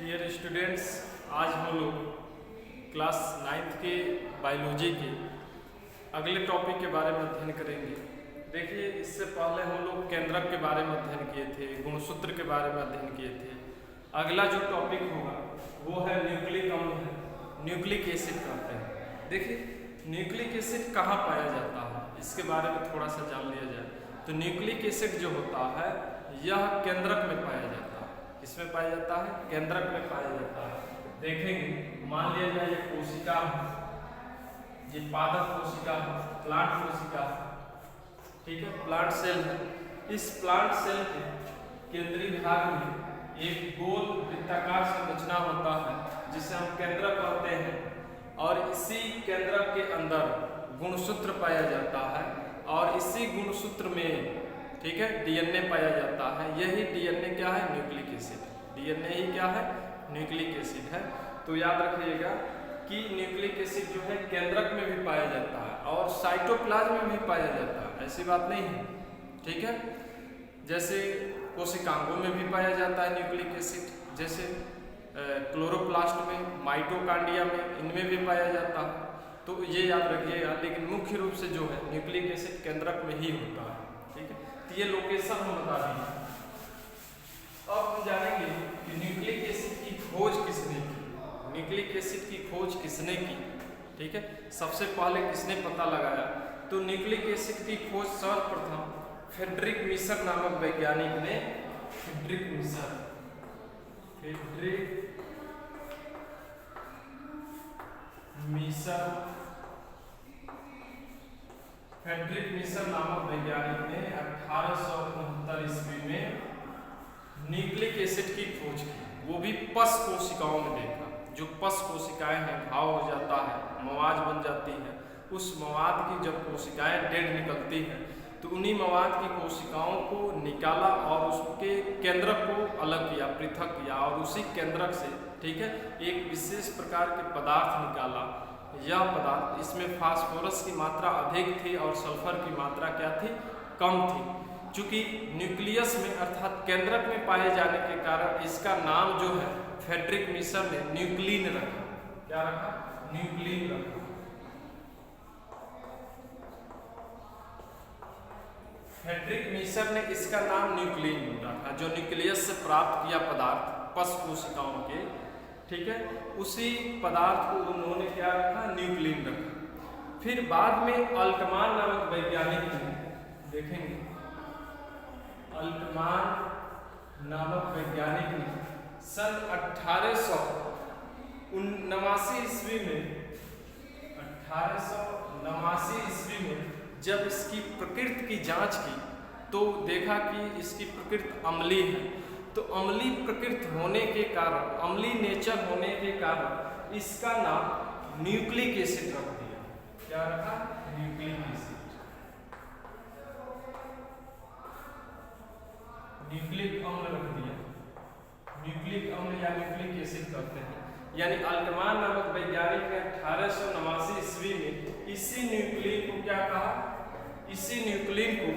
Dear students, आज हम लोग क्लास 9th के बायोलॉजी के अगले टॉपिक के बारे में अध्ययन करेंगे। देखिए, इससे पहले हम लोग केंद्रक के बारे में अध्ययन किए थे, गुणसूत्र के बारे में अध्ययन किए थे। अगला जो टॉपिक होगा वो है न्यूक्लिक अम्ल है, न्यूक्लिक एसिड कहते हैं। देखिए, न्यूक्लिक एसिड कहाँ पाया जाता है, इसके बारे में थोड़ा सा जान लिया जाए। तो न्यूक्लिक एसिड जो होता है यह केंद्रक में पाया जाता है। किसमें पाया जाता है? केंद्रक में पाया जाता है। देखेंगे, मान लिया जाए ये कोशिका है, ये पादप कोशिका है, प्लांट कोशिका है, ठीक है, प्लांट सेल है। इस प्लांट सेल के केंद्रीय भाग में एक गोल वृत्ताकार संरचना होता है जिसे हम केंद्रक कहते हैं, और इसी केंद्रक के अंदर गुणसूत्र पाया जाता है, और इसी गुणसूत्र में, ठीक है, डीएनए पाया जाता है। यही डीएनए क्या है? Nucleic acid. डीएनए ही क्या है? न्यूक्लिक एसिड है। तो याद रखिएगा कि न्यूक्लिक एसिड जो है केंद्रक में भी पाया जाता है और साइटोप्लाज्म में भी पाया जाता है, ऐसी बात नहीं है, ठीक है। जैसे कोशिकांगों में भी पाया जाता है न्यूक्लिक एसिड, जैसे क्लोरोप्लास्ट में, माइटोकांड्रिया में, इनमें भी पाया जाता है। तो ये याद रखिएगा, लेकिन मुख्य रूप से जो है न्यूक्लिक एसिड केंद्रक में ही होता है, ठीक है। तो ये लोकेशन हम बता देंगे। अब हम जानेंगे कि न्यूक्लिक एसिड की खोज किसने की। न्यूक्लिक एसिड की खोज किसने की, ठीक है, सबसे पहले किसने पता लगाया? तो न्यूक्लिक एसिड की खोज सर्वप्रथम फ्रेडरिक मिशर नामक वैज्ञानिक ने, फ्रेडरिक मिशर नामक वैज्ञानिक ने 1869 ईस्वी में न्यूक्लिक एसिड की खोज की। वो भी पश कोशिकाओं में देखा। जो पश कोशिकाएं हैं, घाव हो जाता है, मवाद बन जाती है, उस मवाद की जब कोशिकाएं डेड निकलती हैं तो उन्हीं मवाद की कोशिकाओं को निकाला और उसके केंद्रक को अलग किया, पृथक किया, और उसी केंद्रक से, ठीक है, एक विशेष प्रकार के पदार्थ निकाला। यह पदार्थ, इसमें फास्फोरस की मात्रा अधिक थी और सल्फर की मात्रा क्या थी? कम थी। चूंकि न्यूक्लियस में अर्थात केंद्रक में पाए जाने के कारण इसका नाम जो है फ्रेडरिक मिशर ने न्यूक्लिन रखा। क्या रखा? न्यूक्लिन रखा। फ्रेडरिक मिशर ने इसका नाम न्यूक्लिन रखा, जो न्यूक्लियस से प्राप्त किया पदार्थ पश कोशिकाओं के, ठीक है, उसी पदार्थ को उन्होंने क्या रखा? न्यूक्लिन रखा। फिर बाद में अल्टमान नामक वैज्ञानिक ने, देखेंगे, अल्टमान नामक वैज्ञानिक ने सन 1879 ईस्वी में, 1879 ईस्वी में जब इसकी प्रकृति की जांच की तो देखा कि इसकी प्रकृति अम्लीय है। तो अम्लीय प्रकृति होने के कारण, अम्लीय नेचर होने के कारण इसका नाम न्यूक्लिक एसिड रख दिया। क्या रखा? Nucleic acid. न्यूक्लिक अम्ल रख दिया। न्यूक्लिक अम्ल या न्यूक्लिक एसिड कहते हैं। यानी अल्टमान नामक वैज्ञानिक ने 1879 ईस्वी में इसी न्यूक्लिन को क्या कहा? इसी न्यूक्लिन को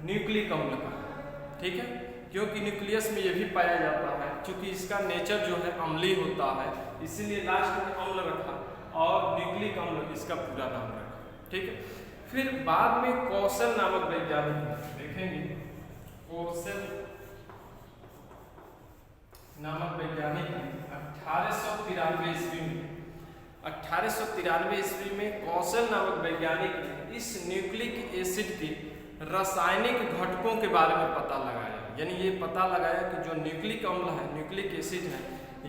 न्यूक्लिक अम्ल कहा, ठीक है, क्योंकि न्यूक्लियस में यह भी पाया जाता है। क्योंकि इसका नेचर जो है अम्लीय होता है, इसीलिए लास्ट में अम्ल रखा और न्यूक्लिक अम्ल इसका पूरा नाम रखा, ठीक है। फिर बाद में कौशल नामक वैज्ञानिक, देखेंगे, कौशल नामक वैज्ञानिक ने 1893 ईस्वी में, 1893 ईस्वी में कौशल नामक वैज्ञानिक ने इस न्यूक्लिक एसिड के रासायनिक घटकों के बारे में पता लगाया। यानी ये पता लगाया कि जो न्यूक्लिक अम्ल है, न्यूक्लिक एसिड है,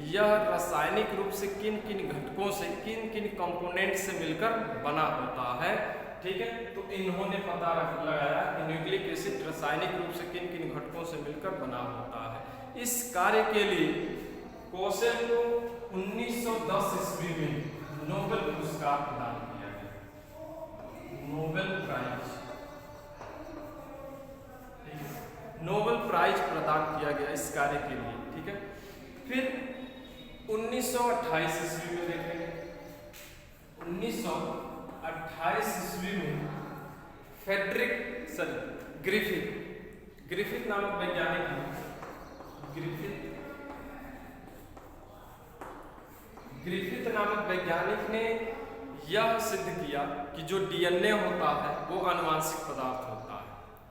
यह रासायनिक रूप से किन किन घटकों से, किन किन कंपोनेंट से मिलकर बना होता है, ठीक है। तो इन्होंने पता लगाया कि न्यूक्लिक एसिड रासायनिक रूप से किन किन घटकों से मिलकर बना होता है। इस कार्य के लिए कौशल को 1910 ईस्वी में नोबेल पुरस्कार प्रदान किया गया। नोबेल प्राइज, ठीक है, नोबेल प्राइज प्रदान किया गया इस कार्य के लिए, ठीक है। फिर 1928 ईस्वी में देखेंगे, 1928 ईस्वी में ग्रिफिथ नामक वैज्ञानिक ने, ग्रिफिथ ग्रिफिथ नामक वैज्ञानिक ने यह सिद्ध किया कि जो डीएनए होता है वो अनुवांशिक पदार्थ होता है।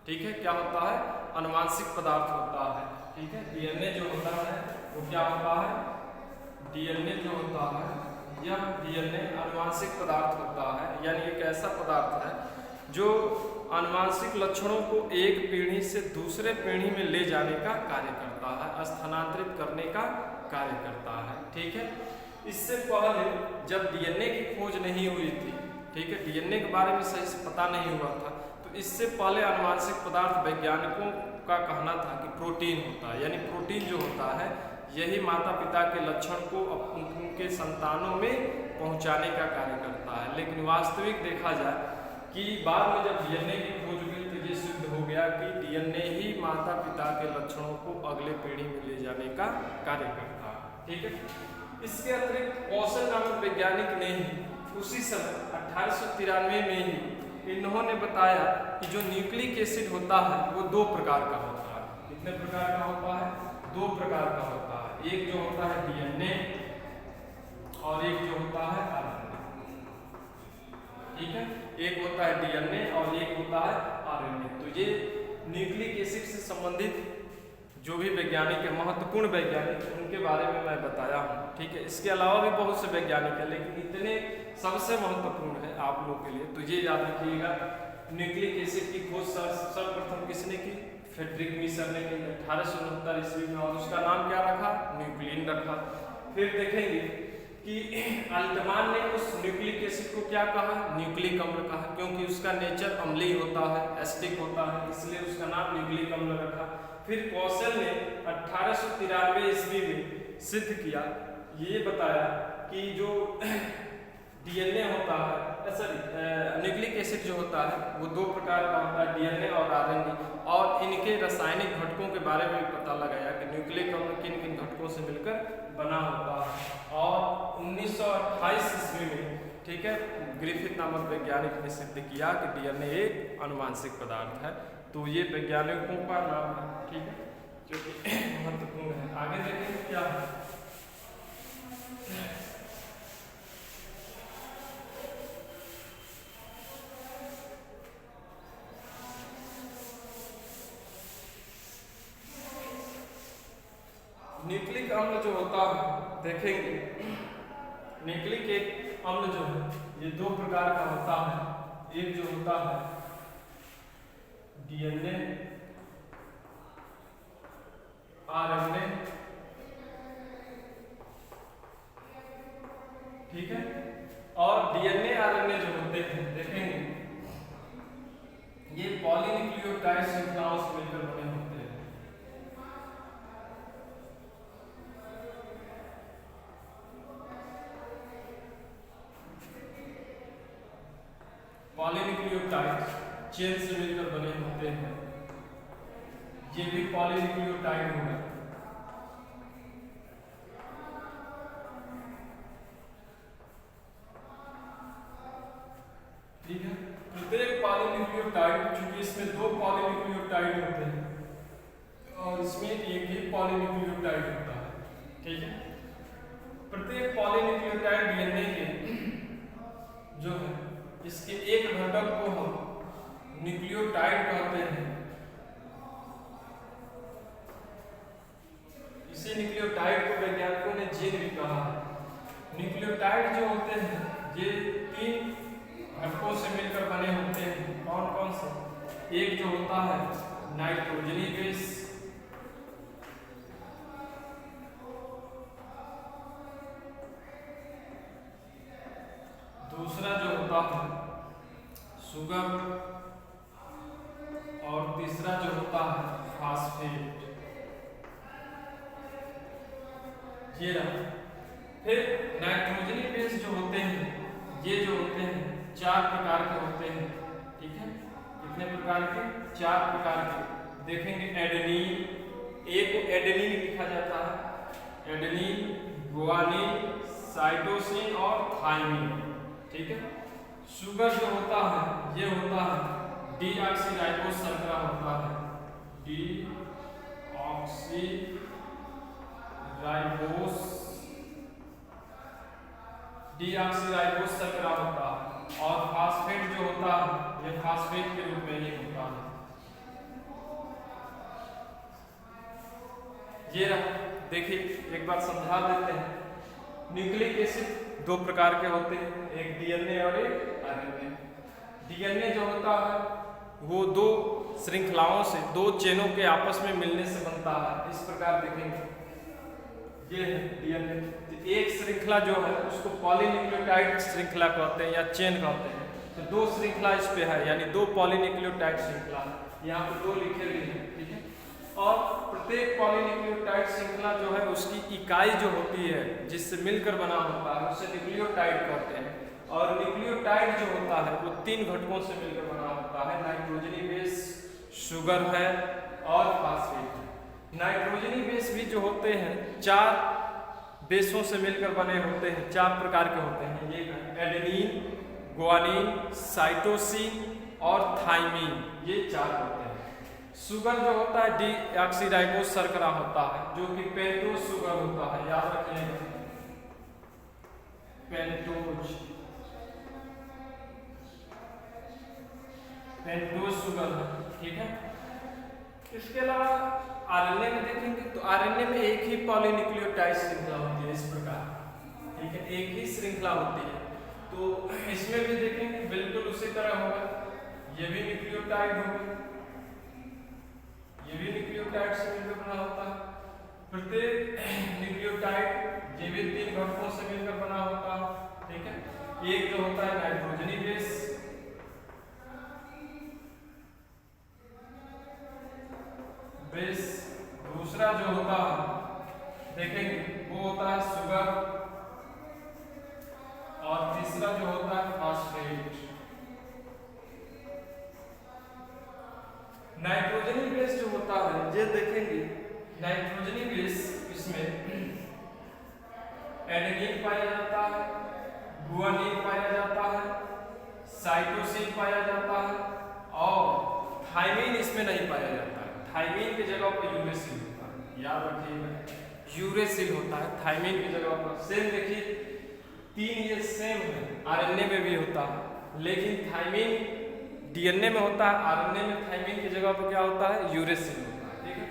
ठीक है, क्या होता है? अनुवांशिक पदार्थ होता है। ठीक है, डीएनए जो होता है वो क्या होता है? डीएनए जो होता है, यह डीएनए अनुवांशिक पदार्थ होता है, यानी एक ऐसा पदार्थ है जो आनुवांशिक लक्षणों को एक पीढ़ी से दूसरे पीढ़ी में ले जाने का कार्य करता है, स्थानांतरित करने का कार्य करता है। ठीक है, इससे पहले जब डीएनए की खोज नहीं हुई थी, ठीक है, डीएनए के बारे में सही से पता नहीं हुआ था, तो इससे पहले आनुवांशिक पदार्थ वैज्ञानिकों का कहना था कि प्रोटीन होता है, यानी प्रोटीन जो होता है यही माता पिता के लक्षण को उनके संतानों में पहुंचाने का कार्य करता है। लेकिन वास्तविक देखा जाए कि बाद में जब डीएनए की खोज हुई तो ये सिद्ध हो गया कि डीएनए ही माता पिता के लक्षणों को अगले पीढ़ी में ले जाने का कार्य करता है। ठीक है, इसके अतिरिक्त कौशल नामक वैज्ञानिक ने ही उसी समय 1893 में ही इन्होंने बताया कि जो न्यूक्लिक एसिड होता है वो दो प्रकार का होता है। कितने प्रकार का होता है? दो प्रकार का होता है। एक जो होता है डीएनए और एक जो होता है आरएनए। ठीक है, एक होता है डीएनए और एक होता है आरएनए। तो ये न्यूक्लिक एसिड से संबंधित जो भी वैज्ञानिक है, महत्वपूर्ण वैज्ञानिक, उनके बारे में मैं बताया हूँ। ठीक है, इसके अलावा भी बहुत से वैज्ञानिक हैं, लेकिन इतने सबसे महत्वपूर्ण है आप लोग के लिए, तो ये याद रखिएगा। न्यूक्लिक एसिड की खोज सर्वप्रथम किसने की? फ्रेडरिक मीसर ने की 1869 ईस्वी में, और उसका नाम क्या रखा? न्यूक्लिन रखा। फिर देखेंगे कि अल्टमान ने उस न्यूक्लिक एसिड को क्या कहा? न्यूक्लिक अम्ल कहा, क्योंकि उसका नेचर अम्लीय होता है, एसिडिक होता है, इसलिए उसका नाम न्यूक्लिक अम्ल रखा। फिर कौशल ने 1893 ईस्वी में सिद्ध किया, ये बताया कि जो डीएनए होता है, सॉरी न्यूक्लिक एसिड जो होता है वो दो प्रकार का होता है, डीएनए और आरएनए, और इनके रासायनिक घटकों के बारे में भी पता लगाया कि न्यूक्लिक अम्ल किन किन घटकों से मिलकर बना होता है। और 1928 ईस्वी में, ठीक है, ग्रिफिथ नामक वैज्ञानिक ने सिद्ध किया कि डीएनए एक अनुवांशिक पदार्थ है। तो ये वैज्ञानिकों का नाम है, ठीक है, जो कि महत्वपूर्ण है। आगे देखेंगे क्या है। न्यूक्लिक अम्ल जो होता है, देखेंगे न्यूक्लिक एक अम्ल जो है ये दो प्रकार का होता है। एक जो होता है डीएनए आरएनए, ठीक है, और डीएनए आरएनए जो होते हैं, देखेंगे ये पॉलीन्यूक्लियोटाइड श्रृंखलाओं से मिलकर बने होते हैं। पॉलीन्यूक्लियोटाइड चेन से मिलकर बने होते हैं। ये भी पॉलीन्यूक्लियोटाइड होगा। ठीक है, प्रत्येक पॉलीन्यूक्लियोटाइड, चूंकि इसमें दो पॉलीन्यूक्लियोटाइड होते हैं और इसमें एक ही पॉलीन्यूक्लियोटाइड होता है। ठीक है, प्रत्येक पॉलीन्यूक्लियोटाइड डीएनए के जो है इसके एक घटक को हम न्यूक्लियोटाइड कहते हैं। इसी न्यूक्लियोटाइड को वैज्ञानिकों ने जीन भी कहा है। न्यूक्लियोटाइड जो होते हैं ये तीन घटकों से मिलकर बने होते हैं। कौन कौन से? एक जो होता है नाइट्रोजनी बेस, दूसरा जो होता है शुगर, और तीसरा जो होता है फास्फेट। ये रहा। फिर नाइट्रोजनी बेस जो होते हैं, ये जो होते हैं 4 प्रकार के होते हैं। ठीक है, कितने प्रकार के? 4 प्रकार के। देखेंगे एडेनिन, एक को एडेनिन लिखा जाता है, एडेनिन, गुआनिन, साइटोसिन और थाइमिन। ठीक है, शुगर जो होता है ये होता है डीऑक्सीराइबोस शर्करा होता है, डीऑक्सीराइबोस, 4 प्रकार के डीऑक्सीराइबोस शर्करा होता है, और फास्फेट जो होता है ये फास्फेट के रूप में ही होता है। ये रहा, देखिए एक बार समझा देते हैं। न्यूक्लिक एसिड दो प्रकार के होते हैं, एक डीएनए और एक आरएनए। डीएनए जो होता है वो दो श्रृंखलाओं से, दो चेनों के आपस में मिलने से बनता है। इस प्रकार देखेंगे, ये है डीएनए। एक श्रृंखला जो है उसको पॉलीन्यूक्लियोटाइड श्रृंखला कहते हैं या चेन कहते हैं। तो दो श्रृंखला इस पे है, यानी दो पॉलीन्यूक्लियोटाइड श्रृंखला है। यहाँ पे दो लिखे भी हैं, ठीक है। और प्रत्येक पॉलीन्यूक्लियोटाइड श्रृंखला जो है उसकी इकाई जो होती है जिससे मिलकर बना होता है उसे न्यूक्लियोटाइड कहते हैं। और न्यूक्लियोटाइड जो होता है वो तीन घटकों से मिलकर बना होता है, नाइट्रोजनी बेस, शुगर है और फास्फेट है। नाइट्रोजनी बेस भी जो होते हैं चार बेसों से मिलकर बने होते हैं, चार प्रकार के होते हैं। ये एडेनिन, गुआनिन, साइटोसिन और थाइमिन, ये चार होते हैं। शुगर जो होता है डीऑक्सीराइबोस शर्करा होता है, जो कि पेंटोज शुगर होता है, याद रखिएगा पेंटोज शुगर है, ठीक है। इसके अलावा आरएनए में देखेंगे तो आरएनए में एक ही पॉलीन्यूक्लियोटाइड श्रृंखला होती है, इस प्रकार, ठीक है, एक ही श्रृंखला होती है। तो इसमें भी देखेंगे बिल्कुल उसी तरह होगा, ये भी न्यूक्लियोटाइड होगा, ये भी न्यूक्लियोटाइड से मिलकर बना होता है। प्रत्येक न्यूक्लियोटाइड ये भी तीन घटकों से मिलकर बना होता है, ठीक है। एक जो होता है नाइट्रोजनी बेस, दूसरा जो होता है देखेंगे वो होता है शुगर, और तीसरा जो होता है फास्फेट। नाइट्रोजनी बेस जो होता है ये देखेंगे, नाइट्रोजनी बेस इसमें एडेनिन पाया जाता है, गुआनिन पाया जाता है, साइटोसिन पाया जाता है और थाइमिन इसमें नहीं पाया जाता है। थाइमिन की जगह पर यूरेसिल होता है, याद रखिएगा यूरेसिल होता है थाइमिन की जगह पर। सेम देखिए तीन ये सेम है, आरएनए में भी होता है, लेकिन थाइमिन डीएनए में होता है, आरएनए में थाइमिन की जगह पर क्या होता है, यूरेसिल होता है, ठीक है।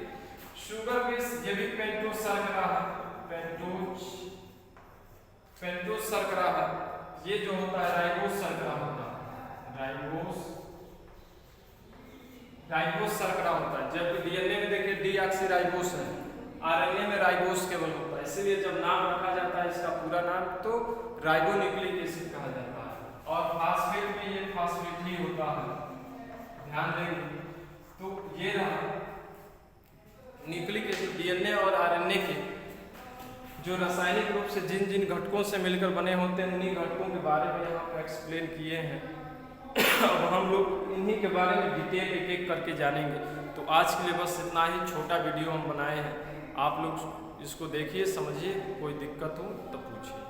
शुगर बेस ये भी पेंटोज शर्करा है, पेंटोज शर्करा है। ये जो होता है राइबोस शर्करा होता है, राइबोस शर्करा होता है। जब डीएनए में देखिए डीऑक्सीराइबोस है, आरएनए में राइबोस केवल होता है। इसीलिए जब नाम रखा जाता है इसका पूरा नाम तो राइबोन्यूक्लिक एसिड कहा जाता है। और फास्फेट में ये फास्फेट ही होता है, ध्यान देंगे। तो ये रहा न्यूक्लिक एसिड, डीएनए और आरएनए के जो रासायनिक रूप से जिन जिन घटकों से मिलकर बने होते हैं उन्हीं घटकों के बारे में यहाँ पर एक्सप्लेन किए हैं। अब हम लोग इन्हीं के बारे में डिटेल एक एक करके जानेंगे। तो आज के लिए बस इतना ही छोटा वीडियो हम बनाए हैं, आप लोग इसको देखिए, समझिए, कोई दिक्कत हो तो पूछिए।